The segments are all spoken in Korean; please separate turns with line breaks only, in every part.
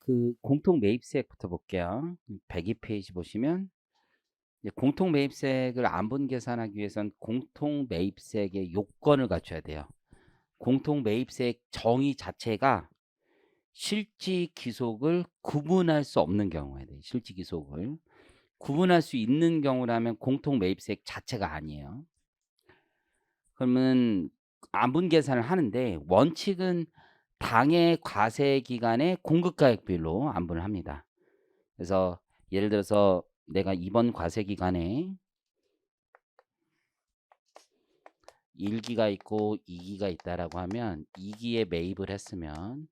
그 공통 매입세액부터 볼게요. 102페이지 보시면 이제 공통 매입세액을 안분 계산하기 위해선 공통 매입세액의 요건을 갖춰야 돼요. 공통 매입세액 정의 자체가 실지 기속을 구분할 수 없는 경우에 돼요. 실지 기속을 구분할 수 있는 경우라면 공통 매입세액 자체가 아니에요. 그러면 안분 계산을 하는데 원칙은 당해 과세 기간의 공급가액 비율로 안분을 합니다. 그래서 예를 들어서 내가 이번 과세 기간에 1기가 있고 2기가 있다라고 하면 2기에 매입을 했으면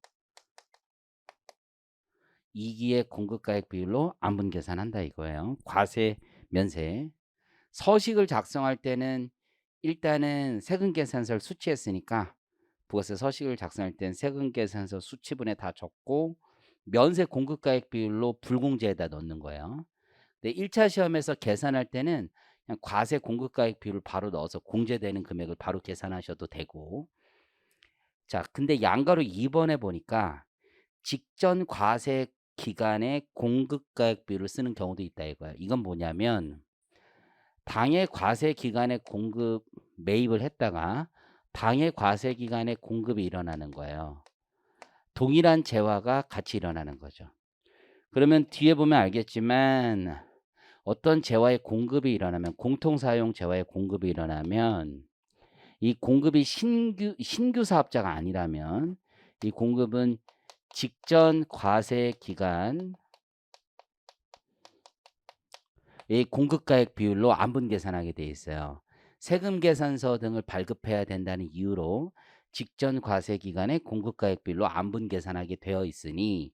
2기의 공급가액 비율로 안분 계산한다 이거예요. 과세 면세. 서식을 작성할 때는 일단은 세금 계산서를 수치했으니까 부가세 서식을 작성할 때는 세금 계산서 수치분에 다 적고 면세 공급가액 비율로 불공제에다 넣는 거예요. 근데 1차 시험에서 계산할 때는 그냥 과세 공급가액 비율을 바로 넣어서 공제되는 금액을 바로 계산하셔도 되고. 자, 근데 양가로 2번에 보니까 직전 과세 기간에 공급가액 비율을 쓰는 경우도 있다 이거야. 이건 뭐냐면 당해 과세 기간에 공급 매입을 했다가 당해 과세 기간에 공급이 일어나는 거예요. 동일한 재화가 같이 일어나는 거죠. 그러면 뒤에 보면 알겠지만 어떤 재화의 공급이 일어나면 공통사용 재화의 공급이 일어나면 이 공급이 신규 사업자가 아니라면 이 공급은 직전 과세 기간 이 공급가액 비율로 안분 계산하게 돼 있어요. 세금 계산서 등을 발급해야 된다는 이유로 직전 과세 기간에 공급가액 비율로 안분 계산하게 되어 있으니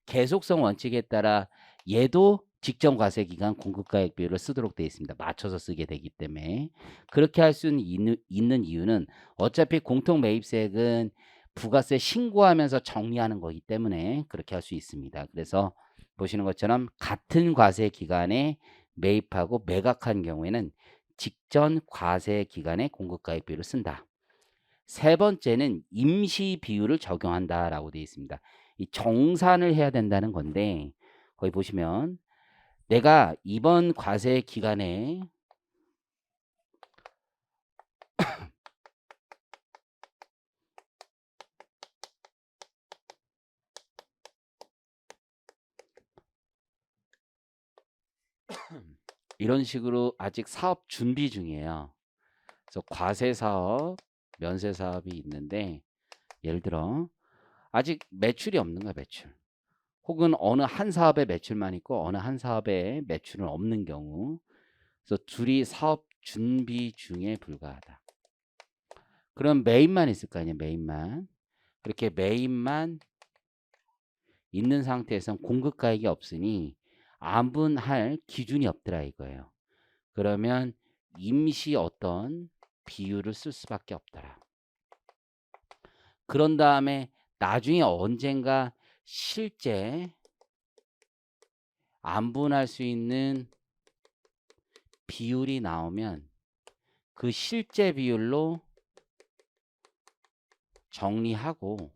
계속성 원칙에 따라 얘도 직전 과세 기간 공급가액 비율을 쓰도록 되어 있습니다. 맞춰서 쓰게 되기 때문에 그렇게 할 수 있는 이유는 어차피 공통 매입세액은 부가세 신고하면서 정리하는 거기 때문에 그렇게 할 수 있습니다. 그래서 보시는 것처럼 같은 과세 기간에 매입하고 매각한 경우에는 직전 과세 기간에 공급가액 비율을 쓴다. 세 번째는 임시 비율을 적용한다라고 되어 있습니다. 이 정산을 해야 된다는 건데 거기 보시면 내가 이번 과세 기간에 이런 식으로 아직 사업 준비 중이에요. 그래서 과세 사업, 면세 사업이 있는데 예를 들어 아직 매출이 없는 거야, 매출. 혹은 어느 한 사업에 매출만 있고 어느 한 사업에 매출은 없는 경우. 그래서 둘이 사업 준비 중에 불과하다. 그럼 매입만 있을 거 아니에요, 매입만. 그렇게 매입만 있는 상태에선 공급가액이 없으니 안분할 기준이 없더라 이거예요. 그러면 임시 어떤 비율을 쓸 수밖에 없더라. 그런 다음에 나중에 언젠가 실제 안분할 수 있는 비율이 나오면 그 실제 비율로 정리하고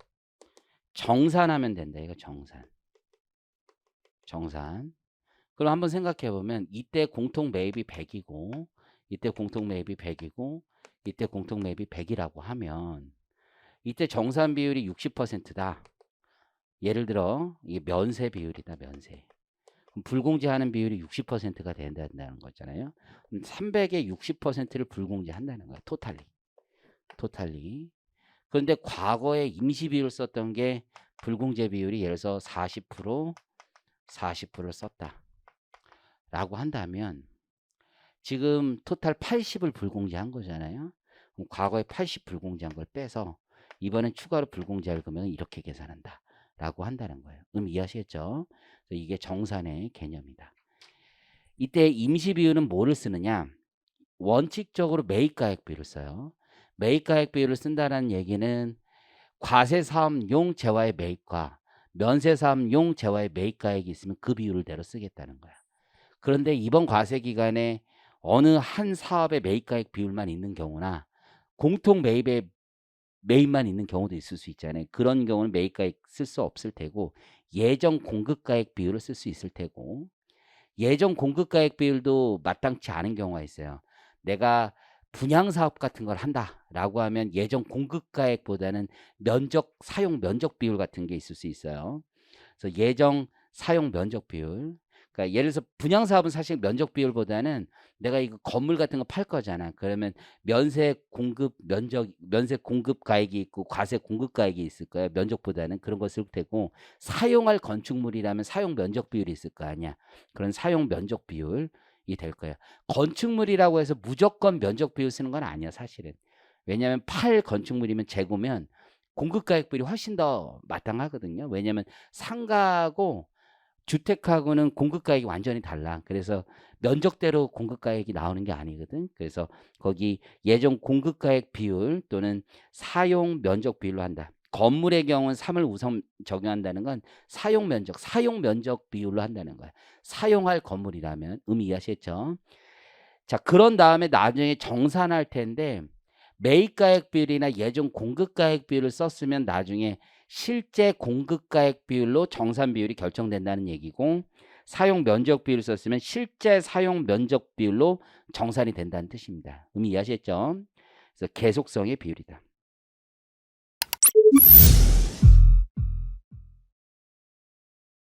정산하면 된다. 이거 정산. 정산. 그럼 한번 생각해 보면 이때 공통 매입이 100이고 이때 공통 매입이 100이고 이때 공통 매입이 100이라고 하면 이때 정산 비율이 60%다. 예를 들어 이게 면세 비율이다. 면세. 그럼 불공제하는 비율이 60%가 된다는 거잖아요. 300의 60%를 불공제한다는 거야. 토탈리. 그런데 과거에 임시 비율을 썼던 게 불공제 비율이 예를 들어서 40%를 썼다. 라고 한다면 지금 토탈 80을 불공제한 거잖아요. 그럼 과거에 80 불공제한 걸 빼서 이번엔 추가로 불공제할 거면 이렇게 계산한다. 라고 한다는 거예요. 이해하시겠죠? 이게 정산의 개념이다. 이때 임시 비율은 뭐를 쓰느냐? 원칙적으로 매입가액 비율을 써요. 매입가액 비율을 쓴다는 얘기는 과세사업용 재화의 매입과 면세사업용 재화의 매입가액이 있으면 그 비율을 대로 쓰겠다는 거야. 그런데 이번 과세 기간에 어느 한 사업의 매입가액 비율만 있는 경우나 공통 매입의 매입만 있는 경우도 있을 수 있잖아요. 그런 경우는 매입가액 쓸 수 없을 테고 예정 공급가액 비율을 쓸 수 있을 테고 예정 공급가액 비율도 마땅치 않은 경우가 있어요. 내가 분양사업 같은 걸 한다라고 하면 예정 공급가액보다는 면적, 사용 면적 비율 같은 게 있을 수 있어요. 그래서 예정 사용 면적 비율. 그러니까 예를 들어서 분양사업은 사실 면적 비율보다는 내가 이거 건물 같은 거 팔 거잖아. 그러면 면세 공급 면적, 면세 공급 가액이 있고 과세 공급 가액이 있을 거야. 면적보다는 그런 거 쓸 테고 사용할 건축물이라면 사용 면적 비율이 있을 거 아니야. 그런 사용 면적 비율이 될 거야. 건축물이라고 해서 무조건 면적 비율 쓰는 건 아니야, 사실은. 왜냐하면 팔 건축물이면 재고면 공급가액 비율이 훨씬 더 마땅하거든요. 왜냐하면 상가하고 주택하고는 공급가액이 완전히 달라. 그래서 면적대로 공급가액이 나오는 게 아니거든. 그래서 거기 예정 공급가액 비율 또는 사용 면적 비율로 한다. 건물의 경우는 3을 우선 적용한다는 건 사용 면적 비율로 한다는 거야. 사용할 건물이라면 의미 이해하셨죠? 자, 그런 다음에 나중에 정산할 텐데 매입가액 비율이나 예정 공급가액 비율을 썼으면 나중에 실제 공급가액 비율로 정산 비율이 결정된다는 얘기고 사용 면적 비율을 썼으면 실제 사용 면적 비율로 정산이 된다는 뜻입니다. 의미 이해하셨죠? 그래서 계속성의 비율이다.